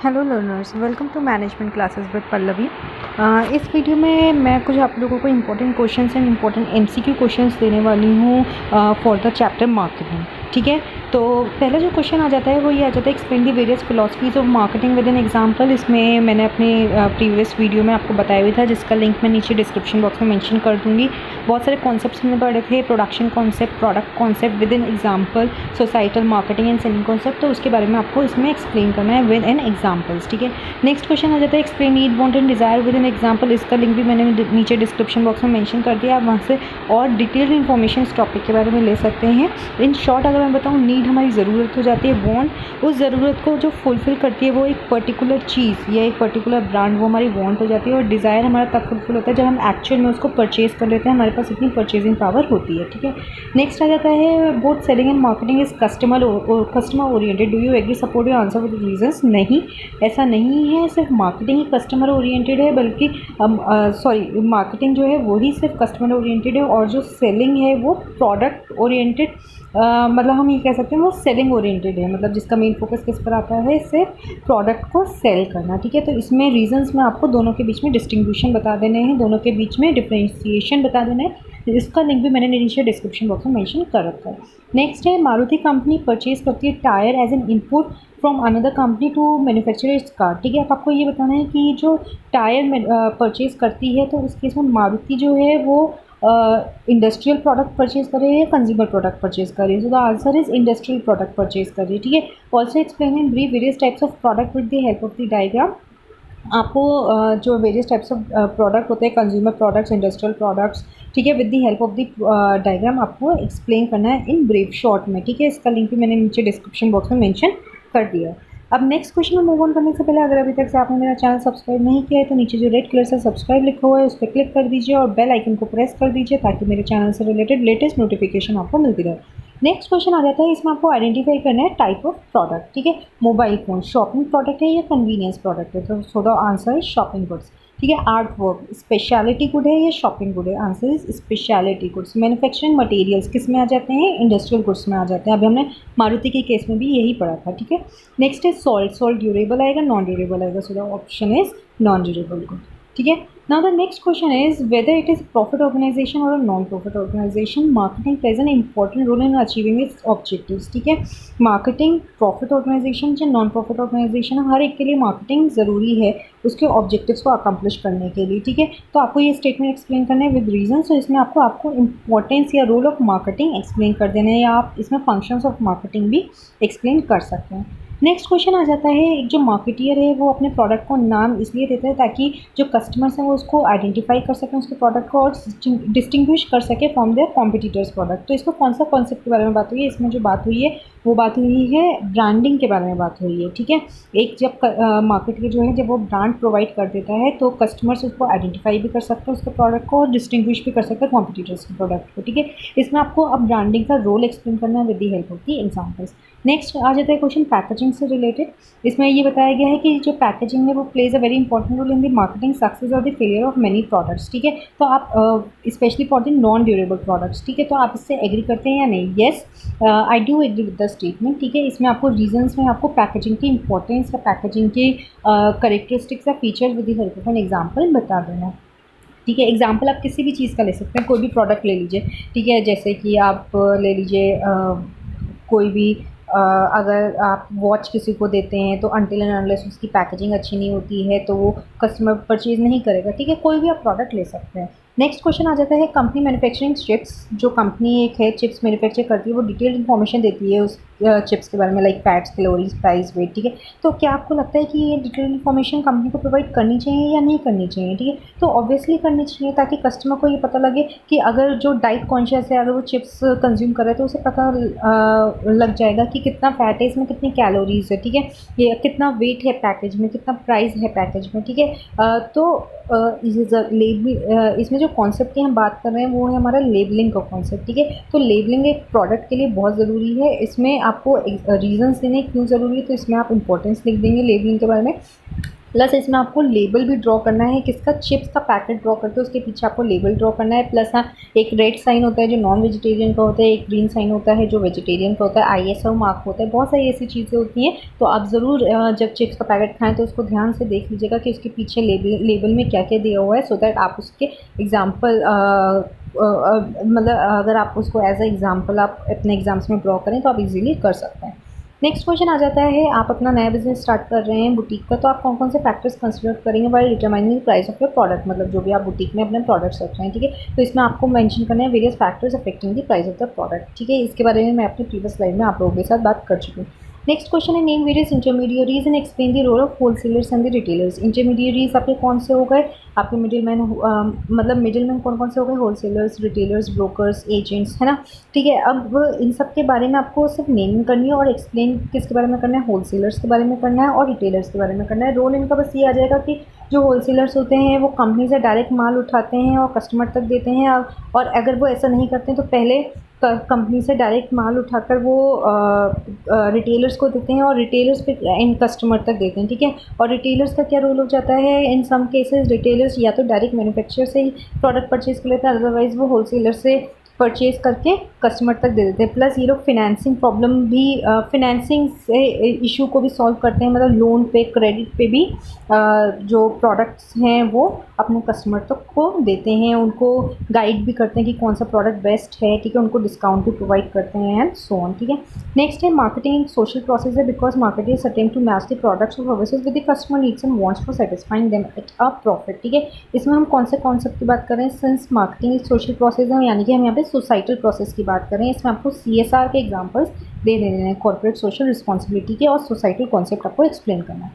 Hello learners, welcome to management classes with Pallavi. इस video में मैं कुछ आप लोगों को important questions and important MCQ questions देने वाली हूँ फॉर द चैप्टर मार्केटिंग। ठीक है, तो पहला जो क्वेश्चन आ जाता है वो ये आ जाता है, explain the various philosophies of marketing with an example. इसमें मैंने अपने प्रीवियस वीडियो में आपको बताया हुआ था, जिसका लिंक मैं नीचे डिस्क्रिप्शन बॉक्स में मेंशन कर दूँगी। बहुत सारे कॉन्सेप्ट्स हमने पढ़े थे, production concept, product concept with an example, societal marketing and selling concept. तो उसके बारे में आपको इसमें एक्सप्लेन करना है विद एन एग्जाम्पल्स। ठीक है, नेक्स्ट क्वेश्चन आ जाता है, explain need, want and desire with an example. इसका लिंक भी मैंने नीचे डिस्क्रिप्शन बॉक्स में मेंशन कर दिया, आप वहाँ से और डिटेल्ड इन्फॉर्मेशन इस टॉपिक के बारे में ले सकते हैं। इन शॉर्ट अगर मैं बताऊँ, नीड हमारी ज़रूरत हो जाती है, वांट उस ज़रूरत को जो फुलफ़िल करती है वो एक पर्टिकुलर चीज़ या एक पर्टिकुलर ब्रांड, वो हमारी वांट हो जाती है। और डिज़ायर हमारा तब फुलफ़िल होता है जब हम एक्चुअल में उसको परचेज़ कर लेते हैं, हमारे पास इतनी परचेजिंग पावर होती है। ठीक है, नेक्स्ट आ जाता है, both selling and marketing is customer oriented, do you agree, support your answer with reasons. नहीं, ऐसा नहीं है, सिर्फ मार्केटिंग ही कस्टमर ओरिएंटेड है, बल्कि मार्केटिंग जो है वही सिर्फ कस्टमर ओरिएंटेड है, और जो सेलिंग है वो प्रोडक्ट ओरिएंटेड, मतलब हम ये कह सकते हैं वो सेलिंग ओरिएंटेड है, मतलब जिसका मेन फोकस किस पर आता है, सिर्फ प्रोडक्ट को सेल करना। ठीक है, तो इसमें रीजंस में आपको दोनों के बीच में डिस्टिंग्विशन बता देने हैं, दोनों के बीच में डिफरेंशिएशन बता देना है। इसका लिंक भी मैंने नीचे डिस्क्रिप्शन बॉक्स में मेंशन कर रखा है। नेक्स्ट है, मारुति कंपनी परचेज करती है tyre as an input from another company to manufacture its car. ठीक है, अब आपको ये बताना है कि जो टायर परचेज करती है, तो उस केस में मारुति जो है वो इंडस्ट्रियल प्रोडक्ट परचेज कर रही है या कंज्यूमर प्रोडक्ट परचेज कर रही है। So the answer is industrial product purchase कर रही है। ठीक है, also explain in brief various types of product with the help of the diagram. आपको जो वेरियस टाइप्स ऑफ प्रोडक्ट होते हैं, कंज्यूमर प्रोडक्ट्स, इंडस्ट्रियल प्रोडक्ट्स, ठीक है, with the help of the diagram आपको एक्सप्लेन करना है इन ब्रीफ शॉर्ट में। ठीक है, इसका लिंक भी मैंने नीचे डिस्क्रिप्शन बॉक्स में मेंशन कर दिया है। अब नेक्स्ट क्वेश्चन में मूव ऑन करने से पहले, अगर अभी तक से आपने मेरा चैनल सब्सक्राइब नहीं किया है तो नीचे जो रेड कलर से सब्सक्राइब लिखा हुआ है उस पर क्लिक कर दीजिए और बेल आइकन को प्रेस कर दीजिए, ताकि मेरे चैनल से रिलेटेड लेटेस्ट नोटिफिकेशन आपको मिलती रहे। नेक्स्ट क्वेश्चन आ जाता है, इसमें आपको आइडेंटिफाई करना है टाइप ऑफ प्रोडक्ट। ठीक है, मोबाइल फोन शॉपिंग प्रोडक्ट है या कन्वीनियंस प्रोडक्ट है, तो सो the answer is shopping goods. ठीक है, आर्ट वर्क स्पेशलिटी गुड है या शॉपिंग गुड है, answer is speciality goods. Manufacturing materials किस में आ जाते हैं, इंडस्ट्रियल गुड्स में आ जाते हैं। अभी हमने मारुति के केस में भी यही पढ़ा था। ठीक है, next is salt, salt durable आएगा, नॉन ड्यूरेबल आएगा, सो the option is non durable good. ठीक है, now the next question is whether it is profit organization or a non-profit organization, marketing plays an important role in achieving its objectives। ठीक है, marketing profit organisation या non profit organisation, हर एक के लिए marketing ज़रूरी है उसके ऑब्जेक्टिव्स को अकम्प्लिश करने के लिए। ठीक है, तो आपको ये स्टेटमेंट एक्सप्लेन करना है विद रीजन। तो इसमें आपको इंपॉर्टेंस या रोल ऑफ मार्केटिंग एक्सप्लेन कर देना है, या आप इसमें फंक्शंस ऑफ मार्केटिंग भी एक्सप्लेन कर सकते हैं। नेक्स्ट क्वेश्चन आ जाता है, एक जो मार्केटियर है वो अपने प्रोडक्ट को नाम इसलिए देता है ताकि जो कस्टमर्स हैं वो उसको आइडेंटिफाई कर सकें, उसके प्रोडक्ट को, और डिस्टिंग्विश कर सके फ्रॉम देयर कॉम्पिटिटर्स प्रोडक्ट। तो इसको कौन सा कॉन्सेप्ट के बारे में बात हुई है, इसमें जो बात हुई है वो बात हुई है ब्रांडिंग के बारे में बात हुई है। ठीक है, एक जब मार्केटियर जो है जब वो ब्रांड प्रोवाइड कर देता है तो कस्टमर्स उसको आइडेंटिफाई भी कर सकते हैं उसके प्रोडक्ट को, और डिस्टिंग्विश भी कर सकते हैं कॉम्पिटिटर्स के प्रोडक्ट को। ठीक है, इसमें आपको अब ब्रांडिंग का रोल एक्सप्लेन करना है with the help of the examples. Next आ जाता है क्वेश्चन पैकेजिंग से रिलेटेड। इसमें ये बताया गया है कि जो पैकेजिंग है वो plays a very important role in the marketing success और the failure of many products. ठीक है, तो आप specially for the non durable products. ठीक है, तो आप इससे एग्री करते हैं या नहीं। Yes, I do agree with the statement. ठीक है, इसमें आपको रीजंस में आपको पैकेजिंग की इंपॉर्टेंस या पैकेजिंग के करेक्टरिस्टिक्स या features with the help of an example बता देना। ठीक है, एग्जाम्पल आप किसी भी चीज़ का ले सकते हैं, कोई भी प्रोडक्ट ले लीजिए। ठीक है, जैसे कि आप ले लीजिए कोई भी अगर आप वॉच किसी को देते हैं तो अनटिल एंड अनलेस उसकी पैकेजिंग अच्छी नहीं होती है तो वो कस्टमर परचेज़ नहीं करेगा। ठीक है, कोई भी आप प्रोडक्ट ले सकते हैं। नेक्स्ट क्वेश्चन आ जाता है, कंपनी मैन्युफैक्चरिंग चिप्स, जो कंपनी एक है चिप्स मैन्युफैक्चर करती है वो डिटेल्ड इन्फॉर्मेशन देती है उस चिप्स के बारे में, like fats, calories, price, weight. ठीक है, तो क्या आपको लगता है कि ये डिटेल्ड इन्फॉर्मेशन कंपनी को प्रोवाइड करनी चाहिए या नहीं करनी चाहिए। ठीक है, तो ऑब्वियसली करनी चाहिए, ताकि कस्टमर को ये पता लगे कि अगर जो डाइट कॉन्शियस है अगर वो चिप्स कंज्यूम कर रहा है तो उसे पता लग जाएगा कि कितना फैट है इसमें, कितनी कैलोरीज है। ठीक है, ये कितना वेट है पैकेज में, कितना प्राइस है पैकेज में। ठीक है, तो इसमें जो कॉन्सेप्ट की हम बात कर रहे हैं वो है हमारा लेबलिंग का कॉन्सेप्ट। ठीक है, तो लेबलिंग एक प्रोडक्ट के लिए बहुत ज़रूरी है। इसमें आपको रीजंस देने क्यों ज़रूरी है, तो इसमें आप इंपॉर्टेंस लिख देंगे लेबलिंग के बारे में। प्लस इसमें आपको लेबल भी ड्रॉ करना है, किसका, चिप्स का पैकेट ड्रॉ करके उसके पीछे आपको लेबल ड्रॉ करना है। प्लस हाँ, एक रेड साइन होता है जो नॉन वेजिटेरियन का होता है, एक ग्रीन साइन होता है जो वेजिटेरियन का होता है, ISO मार्क होता है, बहुत सारी ऐसी चीज़ें होती हैं। तो आप ज़रूर जब चिप्स का पैकेट खाएँ तो उसको ध्यान से देख लीजिएगा कि उसके पीछे लेबल में क्या क्या दिया हुआ है, सो दैट आप उसके एग्जाम्पल मतलब अगर आप उसको एज अ एग्जाम्पल आप अपने एग्जाम्स में ड्रॉ करें तो आप इजीली कर सकते हैं। नेक्स्ट क्वेश्चन आ जाता है, आप अपना नया बिजनेस स्टार्ट कर रहे हैं बुटीक का, तो आप कौन कौन से फैक्टर्स कंसिडर करेंगे while determining price of your product, मतलब जो भी आप बुटीक में अपने प्रोडक्ट्स रख रहे हैं, ठीक है। तो इसमें आपको मेंशन करना है various factors affecting the price of the product, ठीक है। इसके बारे में मैं अपनी प्रीवियस स्लाइड में आप लोगों के साथ बात कर चुकी हूँ। नेक्स्ट क्वेश्चन है, name various intermediaries and explain the role of wholesalers and the retailers. Intermediaries आपके कौन से हो गए, आपके मिडिल मैन कौन कौन से हो गए, होलसेलर्स, रिटेलर्स, ब्रोकर्स, एजेंट्स, है ना, ठीक है। अब इन सब के बारे में आपको सिर्फ नेमिंग करनी है और एक्सप्लेन किसके बारे में करना है, होलसेलर्स के बारे में करना है और रिटेलर्स के बारे में करना है। रोल इनका बस ये आ जाएगा कि जो होलसेलर्स होते हैं वो कंपनी से डायरेक्ट माल उठाते हैं और कस्टमर तक देते हैं, और अगर वो ऐसा नहीं करते हैं तो पहले कंपनी से डायरेक्ट माल उठाकर वो रिटेलर्स को देते हैं और रिटेलर्स फिर एंड कस्टमर तक देते हैं, ठीक है। और रिटेलर्स का क्या रोल हो जाता है, इन सम केसेस रिटेलर्स या तो डायरेक्ट मैन्युफैक्चरर से ही प्रोडक्ट परचेज कर लेते हैं, अदरवाइज वो होलसेलर से परचेज करके कस्टमर तक दे देते हैं। प्लस ये लोग फिनेंसिंग प्रॉब्लम भी, फिनेंसिंग से इशू को भी सॉल्व करते हैं, मतलब लोन पे, क्रेडिट पे भी जो प्रोडक्ट्स हैं वो अपने कस्टमर तक को देते हैं, उनको गाइड भी करते हैं कि कौन सा प्रोडक्ट बेस्ट है, ठीक है, उनको डिस्काउंट भी प्रोवाइड करते हैं एंड सो ऑन, ठीक है। नेक्स्ट है मार्केटिंग एक सोशल प्रोसेस है, because marketers attempt to match the products और services with the customer needs and wants for satisfying them at a profit, ठीक है। इसमें हम कौन से कॉन्सेप्ट की बात कर रहे हैं, सिंस मार्केटिंग एक सोशल प्रोसेस है, यानी कि हम यहाँ पे सोसाइटल प्रोसेस की बात करें। इसमें आपको CSR के एग्जांपल्स दे देने हैं, कॉर्पोरेट सोशल रिस्पॉन्सिबिलिटी के, और सोसाइटल कॉन्सेप्ट आपको एक्सप्लेन करना है।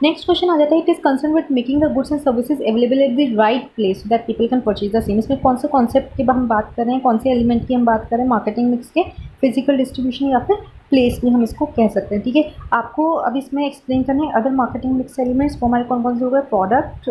नेक्स्ट क्वेश्चन आ जाता है, it is concern with making the goods and services available at the right place so that people can purchase the same. इसमें कौन से कॉन्सेप्ट की हम बात कर रहे हैं, कौन से एलिमेंट की हम बात कर रहे हैं, मार्केटिंग मिक्स के, फिजिकल डिस्ट्रीब्यूशन या फिर प्लेस भी हम इसको कह सकते हैं, ठीक है। आपको अब इसमें एक्सप्लेन करना है अदर मार्केटिंग मिक्स एलिमेंट्स, वो हमारे कौन कौन से हो गए, प्रोडक्ट,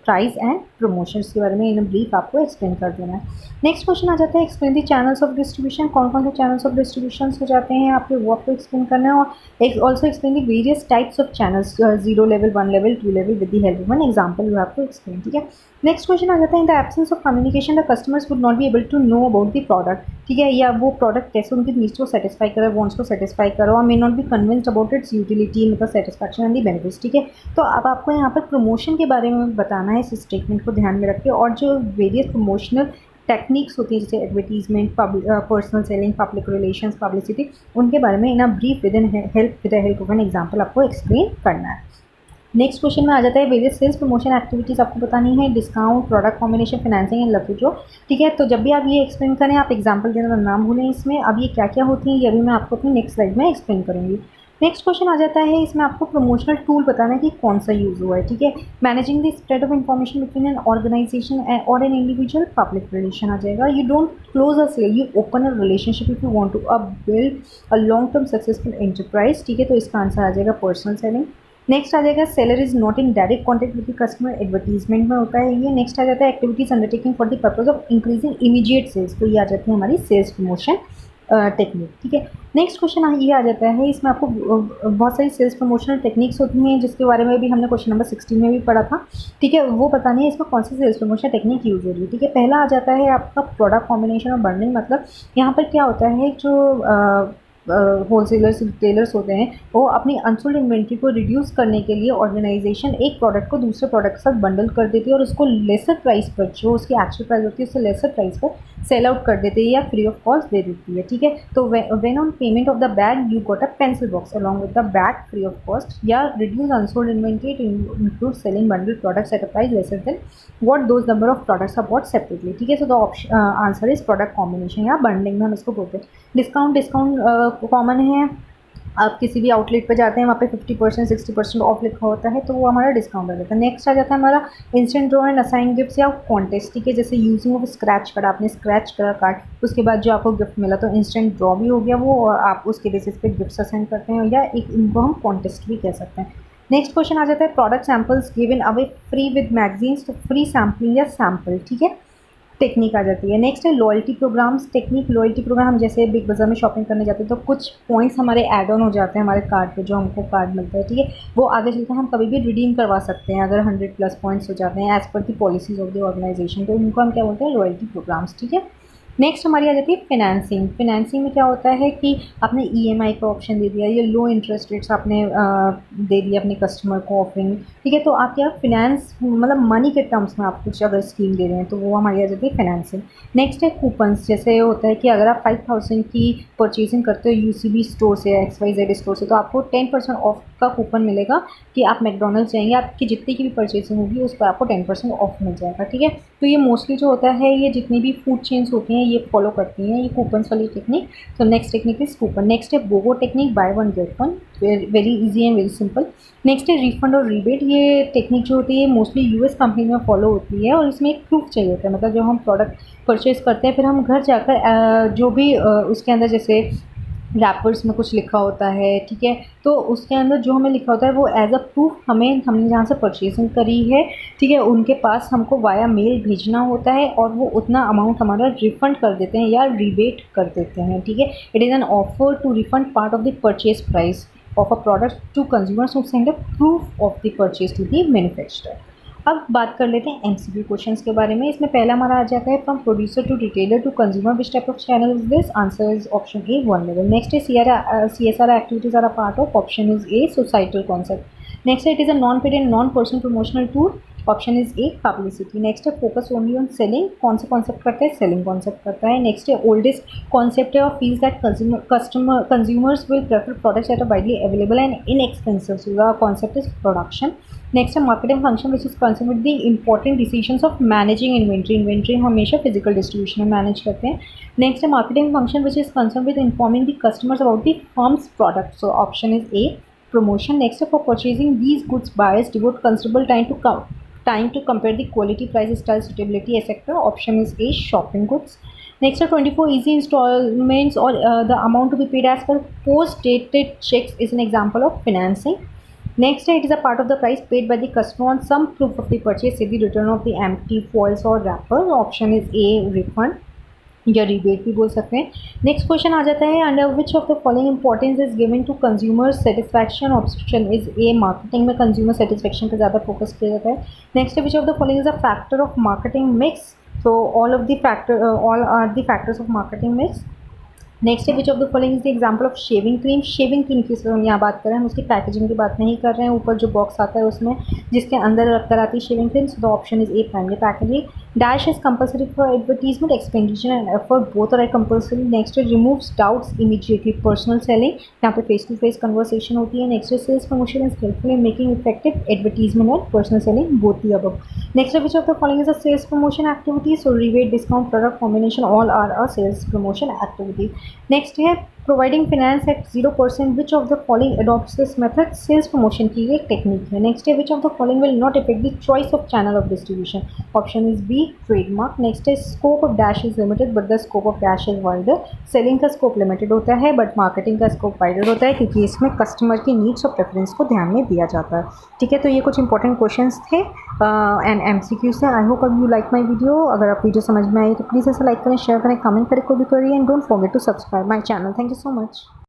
प्राइस एंड प्रमोशंस के बारे में इन ब्रीफ आपको एक्सप्लेन कर देना है। नेक्स्ट क्वेश्चन आ जाता है, explain the channels of distribution, कौन कौन से चैनल्स ऑफ डिस्ट्रीब्यूशन हो जाते हैं आपके, वो आपको एक्सप्लेन करना है। और also explain the various types of channels, 0 level, 1 level, 2 level with the help of an example you have to explain, ठीक है। नेक्स्ट क्वेश्चन आ जाता है, in the absence of communication the customers would not be able to know about the product, ठीक है, या वो product कैसे उनके नीड्स को सेटिस्फाई करे, वांट्स को सेटिस्फाई करो, और may not be convinced about it's utility, मतलब सेटिस्फैक्शन एंड दी बेनिफिट्स, ठीक है। तो अब आपको यहाँ पर प्रमोशन के बारे में बताना है, इस स्टेटमेंट को ध्यान में रखिए, और जो वेरियस प्रमोशनल टेक्निक्स होती है जैसे advertisement, personal selling, public relations, publicity, उनके बारे में in a brief with in help of an example आपको एक्सप्लेन करना है। नेक्स्ट क्वेश्चन में आ जाता है, वेरियस सेल्स प्रमोशन एक्टिविटीज़ आपको बतानी है, discount, product combination, financing and love जो, ठीक है। तो जब भी आप ये एक्सप्लेन करें आप एग्जांपल देना नाम भूलें इसमें। अब ये क्या क्या होती हैं ये अभी मैं आपको अपनी नेक्स्ट स्लाइड में एक्सप्लेन करूँगी। नेक्स्ट क्वेश्चन आ जाता है, इसमें आपको प्रमोशनल टूल बताना है कि कौन सा यूज़ हुआ है, ठीक है। Managing the spread of information between an organisation और एन इंडिविजुअल, पब्लिक रिलेशन आ जाएगा। You don't close a sale, you open a relationship if you want to build a long term successful enterprise, ठीक है। तो इसका answer आ जाएगा personal selling. Next आ जाएगा, seller is not in direct contact with the customer, advertisement में होता है ये। नेक्स्ट आ जाता है, activities undertaking for the purpose of increasing immediate sales, तो ये आ जाती है हमारी सेल्स प्रमोशन टेक्निक, ठीक है। नेक्स्ट क्वेश्चन ये आ जाता है, इसमें आपको बहुत सारी सेल्स प्रमोशनल टेक्निक्स होती हैं जिसके बारे में भी हमने क्वेश्चन नंबर 16 में भी पढ़ा था, ठीक है। वो बतानी है इसमें कौन सी सेल्स प्रमोशन टेक्निक यूज हो रही है, ठीक है। पहला आ जाता है आपका प्रोडक्ट कॉम्बिनेशन और बंडलिंग, मतलब यहाँ पर क्या होता है, जो होलसेलर्स, रिटेलर्स होते हैं, वो अपनी अनसोल्ड इन्वेंट्री को रिड्यूस करने के लिए ऑर्गेनाइजेशन एक प्रोडक्ट को दूसरे प्रोडक्ट के साथ बंडल कर देती है और उसको लेसर प्राइस पर, जो उसकी एक्चुअल प्राइस होती है उससे लेसर प्राइस पर सेल आउट कर देती है या फ्री ऑफ कॉस्ट दे देती है, ठीक है। तो when on payment of the bag you got a pencil box along with the bag free of cost, या reduce unsold inventory to include selling bundle products at a price lesser than what those number of products are bought separately, ठीक है। So the answer is product combination या bundling में हम इसको बोलते हैं। Discount common है, आप किसी भी आउटलेट पे जाते हैं वहाँ पे 50%, 60% ऑफ लिखा होता है, तो वो हमारा डिस्काउंट आ जाता है। नेक्स्ट आ जाता है हमारा instant draw and assign gifts या कॉन्टेस्ट, ठीक है। जैसे यूजिंग ऑफ स्क्रैच कार्ड, आपने स्क्रैच करा कार्ड, उसके बाद जो आपको गिफ्ट मिला तो इंस्टेंट ड्रॉ भी हो गया वो, और आप उसके बेसिस पे गिफ्ट्स असाइन करते हैं, या एक इनको हम कॉन्टेस्ट भी कह सकते हैं। नेक्स्ट क्वेश्चन आ जाता है, product samples given away free with magazines, तो फ्री सैम्पलिंग या सैम्पल, ठीक है। टेक्निक आ जाती है। नेक्स्ट है loyalty programmes. Technique loyalty programme, हम जैसे बिग बाज़ार में शॉपिंग करने जाते हैं तो कुछ पॉइंट्स हमारे ऐड ऑन हो जाते हैं हमारे कार्ड पे, जो हमको कार्ड मिलता है, ठीक है, वो आगे चलकर हम कभी भी रिडीम करवा सकते हैं अगर 100+ पॉइंट्स हो जाते हैं as per the policies of the organisation. तो उनको हम क्या बोलते हैं, लॉयल्टी प्रोग्राम्स, ठीक है। नेक्स्ट हमारी आ जाती है फिनेंसिंग। फिनेंसिंग में क्या होता है कि आपने ईएमआई का ऑप्शन दे दिया, ये लो इंटरेस्ट रेट्स आपने दे दिया अपने कस्टमर को ऑफरिंग, ठीक है, तो आप क्या फाइनेंस मतलब मनी के टर्म्स में आप कुछ अगर स्कीम दे रहे हैं तो वो हमारी आ जाती है फाइनेंसिंग। नेक्स्ट है कूपन्स। जैसे होता है कि अगर आप 5000 की परचेजिंग करते हो यूसीबी स्टोर से, XYZ स्टोर से, तो आपको 10% ऑफ का कूपन मिलेगा कि आप मैकडोनल्ड्स जाएंगे, आपकी जितनी की भी परचेजिंग होगी उस पर आपको 10% ऑफ मिल जाएगा, ठीक है। तो ये मोस्टली जो होता है, ये जितनी भी फूड चेन्स होती हैं ये फॉलो करती हैं ये कूपन्स वाली टेक्निक। तो next technique is coupon. Next है BOGO technique, buy one get one, very easy and very simple. Next है रिफंड और रीबेट। ये टेक्निक जो होती है मोस्टली यूएस कंपनी में फॉलो होती है और इसमें एक प्रूफ चाहिए होता है, मतलब जब हम प्रोडक्ट परचेज करते हैं फिर हम घर जाकर जो भी उसके अंदर जैसे रैपर्स में कुछ लिखा होता है, ठीक है, तो उसके अंदर जो हमें लिखा होता है वो एज अ प्रूफ हमने जहाँ से परचेजिंग करी है, ठीक है, उनके पास हमको वाया मेल भेजना होता है और वो उतना अमाउंट हमारा रिफ़ंड कर देते हैं या रिबेट कर देते हैं, ठीक है। It is an offer to refund part of the purchase price of a product to consumers who send a proof of the purchase to the manufacturer. अब बात कर लेते हैं एमसीक्यू क्वेश्चंस के बारे में। इसमें पहला हमारा आ जाता है from producer to retailer to consumer which type of channel is this, answer is option A, one level. Next है CSR activities are a part of, option is A, societal concept. Next है it is a non paid and non personal promotional tool, option is A, publicity. Next है focus only on selling, कौन सा concept करता है, selling concept करता है। Next है oldest concept है और feels that consumers will prefer products that are widely available and inexpensive, so the concept is production. Next है marketing function which is concern with the important decisions of managing inventory. Inventory हमेशा physical distribution में manage करते हैं। Next है marketing function which is concern with informing the customers about the firm's product, so option is A, promotion. Next, for purchasing these goods, buyers devote considerable time to compare the quality, price, style, suitability, etc. Option is A, shopping goods. Next are 24 easy installments or the amount to be paid as per post-dated checks is an example of financing. Next, it is a part of the price paid by the customer on some proof of the purchase, say the return of the empty foils or wrapper. Option is A, refund या rebate भी बोल सकते हैं। Next question आ जाता है, under which of the following importance is given to consumer satisfaction, option is A, marketing में consumer satisfaction पर ज़्यादा फोकस किया जाता है। Next which of the following is a factor of marketing mix, so all are the factors of marketing mix. Next है which of the following is the example of shaving cream. Shaving cream की हम यहाँ बात कर रहे हैं, हम उसकी पैकेजिंग की बात नहीं कर रहे हैं, ऊपर जो बॉक्स आता है उसमें जिसके अंदर रखकर आती है shaving cream, so the option is A, primary packaging. Dash is compulsory for advertisement, expenditure and effort both are compulsory. Next removes doubts immediately, personal selling, यहाँ पे फेस टू फेस कन्वर्सेशन होती है। Next sales promotion is helpful in making effective advertisement and personal selling, both the above. Next which of the following is a sales promotion activity, so rebate, discount, product combination, all are a sales promotion activity. Next है providing finance at 0%, which of the following adopts this method, sales promotion की एक technique है। Next है which of the following will not affect the choice of channel of distribution, option is B, trademark. Next है scope of dash is limited but the scope of dash is wider, selling का scope limited होता है but marketing का scope wider होता है क्योंकि इसमें customer की नीड्स और प्रेफरेंस को ध्यान में दिया जाता है, ठीक है। तो ये कुछ इंपॉर्टेंट क्वेश्चन थे एंड MCQ से। I hope you like my video. अगर आप वीडियो समझ में आई तो प्लीज़ ऐसा लाइक करें, शेयर करें, कमेंट करें, कोई भी करिए and don't forget to subscribe my channel. Thank you so much.